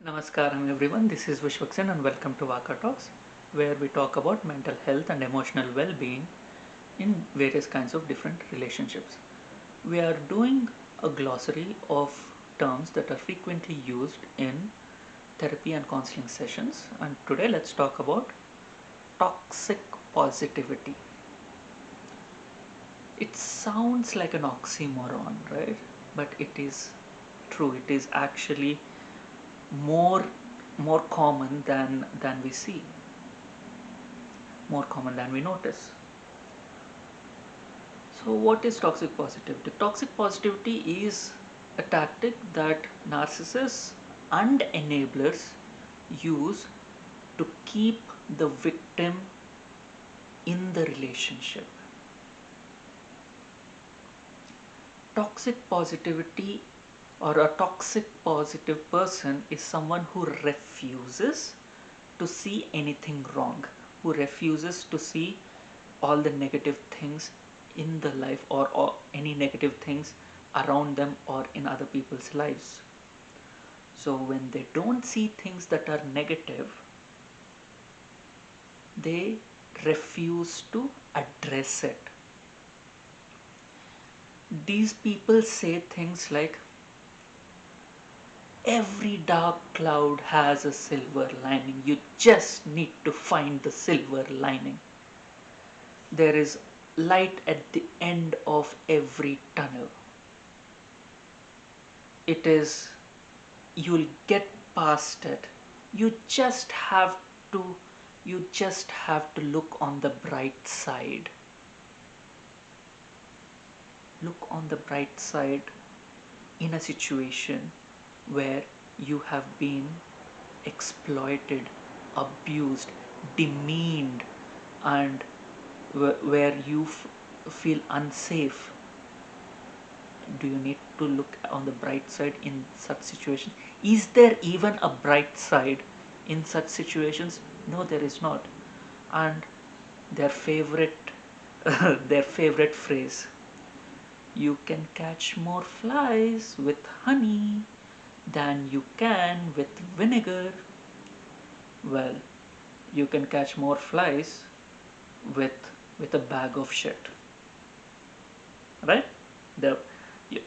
Namaskaram everyone, this is Vishwaksen and welcome to Vaka Talks, where we talk about mental health and emotional well-being in various kinds of different relationships. We are doing a glossary of terms that are frequently used in therapy and counseling sessions, and today let's talk about toxic positivity. It sounds like an oxymoron, right? But it is true. It is actually more more common than we see, more common than we notice. So what is toxic positivity? Toxic positivity is a tactic that narcissists and enablers use to keep the victim in the relationship. Toxic positivity or a toxic positive person is someone who refuses to see anything wrong, who refuses to see all the negative things in the life, or any negative things around them or in other people's lives. So when they don't see things that are negative, they refuse to address it. These people say things like, every dark cloud has a silver lining. You just need to find the silver lining. There is light at the end of every tunnel. It is, you'll get past it. You just have to you just have to look on the bright side. Look on the bright side in a situation where you have been exploited, abused, demeaned, and where you feel unsafe. Do you need to look on the bright side in such situations? Is there even a bright side in such situations? No, there is not. And their favorite their favorite phrase, you can catch more flies with honey than you can with vinegar. Well, you can catch more flies with a bag of shit, right? the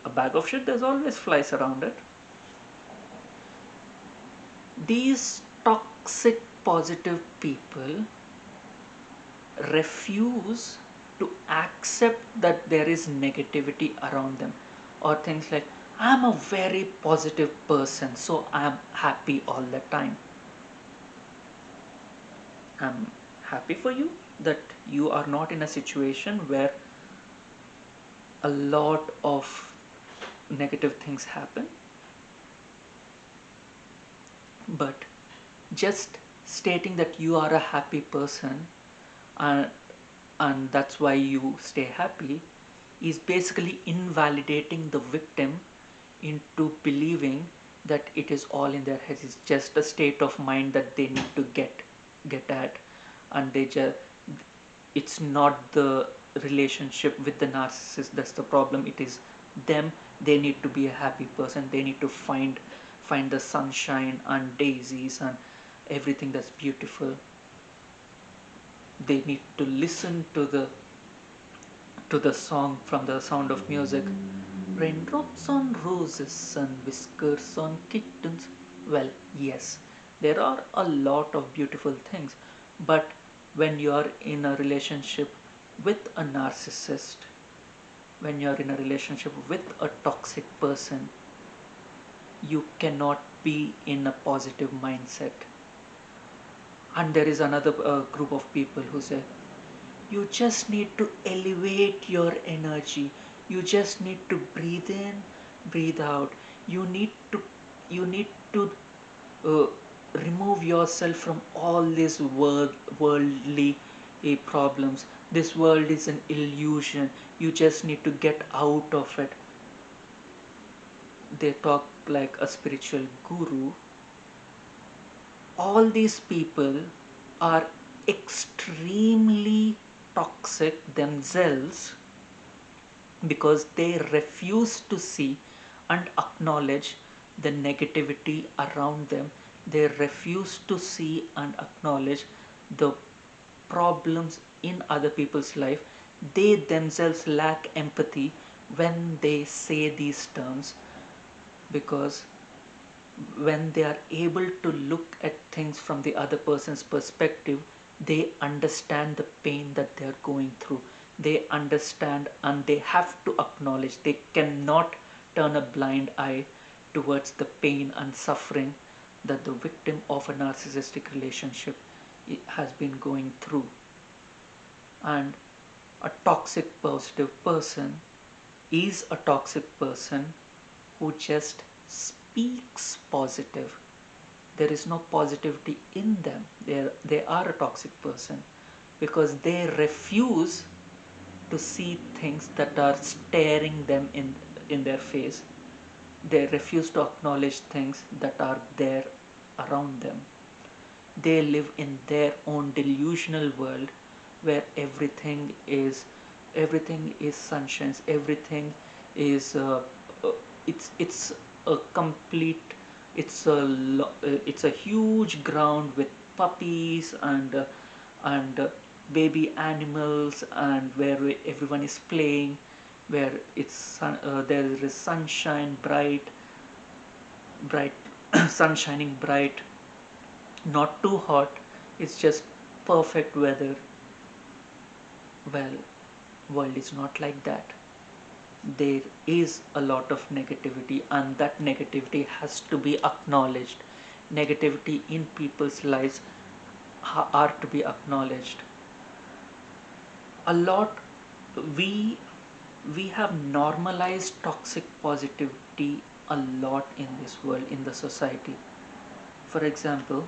a bag of shit, there's always flies around it. These toxic positive people refuse to accept that there is negativity around them, or things like, I'm a very positive person, so I'm happy all the time. I'm happy for you that you are not in a situation where a lot of negative things happen, but just stating that you are a happy person, and that's why you stay happy, is basically invalidating the victim into believing that it is all in their heads. It's just a state of mind that they need to get at, and they just, it's not the relationship with the narcissist that's the problem. It is them. They need to be a happy person. They need to find the sunshine and daisies and everything that's beautiful. They need to listen to the song from The Sound of Music. Raindrops on roses and whiskers on kittens. Well, yes, there are a lot of beautiful things, but when you're in a relationship with a narcissist, when you're in a relationship with a toxic person, you cannot be in a positive mindset. And there is another group of people who say, you just need to elevate your energy. You just need to breathe in, breathe out. You need to you need to uh, remove yourself from all these worldly problems. This world is an illusion. You just need to get out of it. They talk like a spiritual guru. All these people are extremely toxic themselves because they refuse to see and acknowledge the negativity around them. They refuse to see and acknowledge the problems in other people's life. They themselves lack empathy when they say these terms, because when they are able to look at things from the other person's perspective, they understand the pain that they are going through. They understand and they have to acknowledge. They cannot turn a blind eye towards the pain and suffering that the victim of a narcissistic relationship has been going through. And a toxic positive person is a toxic person who just speaks positive. There is no positivity in them. They are a toxic person because they refuse to see things that are staring them in their face. They refuse to acknowledge things that are there around them. They live in their own delusional world where everything is sunshine, everything is uh, it's a complete, it's a huge ground with puppies and baby animals, and where everyone is playing, where there is sunshine, bright sun shining bright, not too hot, it's just perfect weather. Well, world is not like that. There is a lot of negativity, and that negativity has to be acknowledged. Negativity in people's lives are to be acknowledged. A lot, we we have normalized toxic positivity a lot in this world, in the society. For example,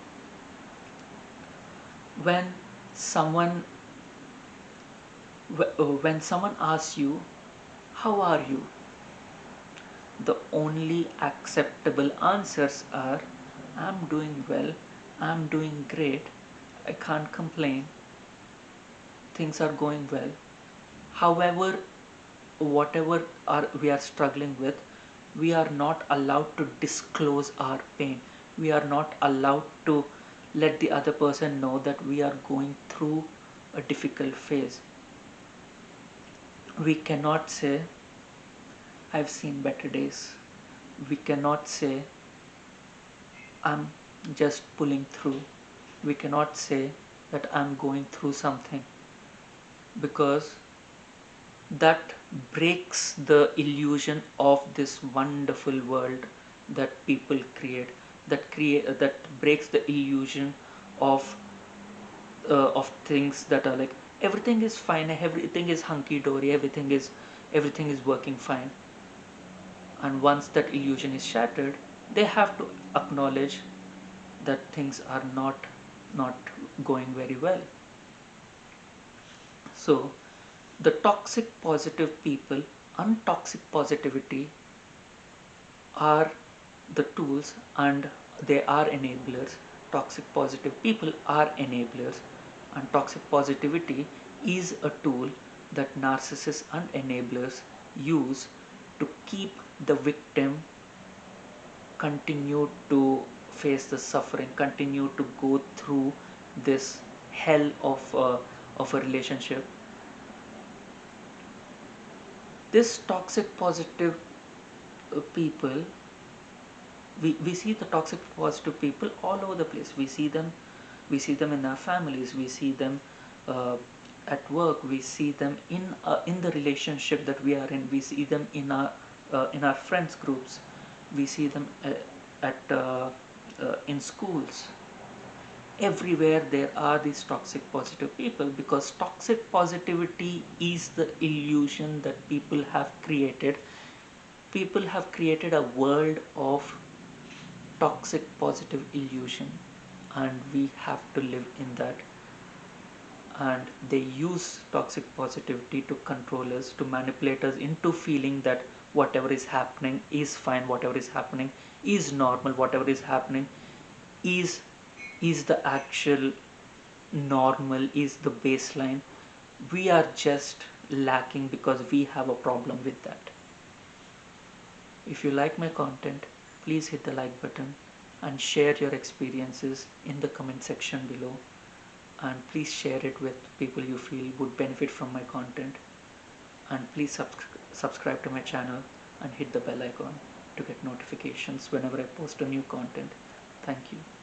when someone when someone asks you, how are you, the only acceptable answers are, I'm doing well, I'm doing great, I can't complain, things are going well. However, whatever we are struggling with, we are not allowed to disclose our pain. We are not allowed to let the other person know that we are going through a difficult phase. We cannot say, I've seen better days. We cannot say, I'm just pulling through. We cannot say that I'm going through something, because that breaks the illusion of this wonderful world that people that breaks the illusion of of things that are like, everything is fine, everything is hunky dory, everything is working fine. And once that illusion is shattered, they have to acknowledge that things are not going very well. So the toxic positive people, untoxic positivity, are the tools, and they are enablers. Toxic positive people are enablers, and toxic positivity is a tool that narcissists and enablers use to keep the victim continue to face the suffering, continue to go through this hell of a relationship. This toxic positive people, we see the toxic positive people all over the place. We see them in our families, we see them uh, at work, we see them in the relationship that we are in, we see them in our friends groups, we see them in schools. Everywhere there are these toxic positive people, because toxic positivity is the illusion that people have created a world of toxic positive illusion, and we have to live in that. And they use toxic positivity to control us, to manipulate us into feeling that whatever is happening is fine, whatever is happening is normal, whatever is happening is is the actual normal, is the baseline. We are just lacking because we have a problem with that. If you like my content, please hit the like button and share your experiences in the comment section below, and please share it with people you feel would benefit from my content, and please subscribe to my channel and hit the bell icon to get notifications whenever I post a new content. Thank you.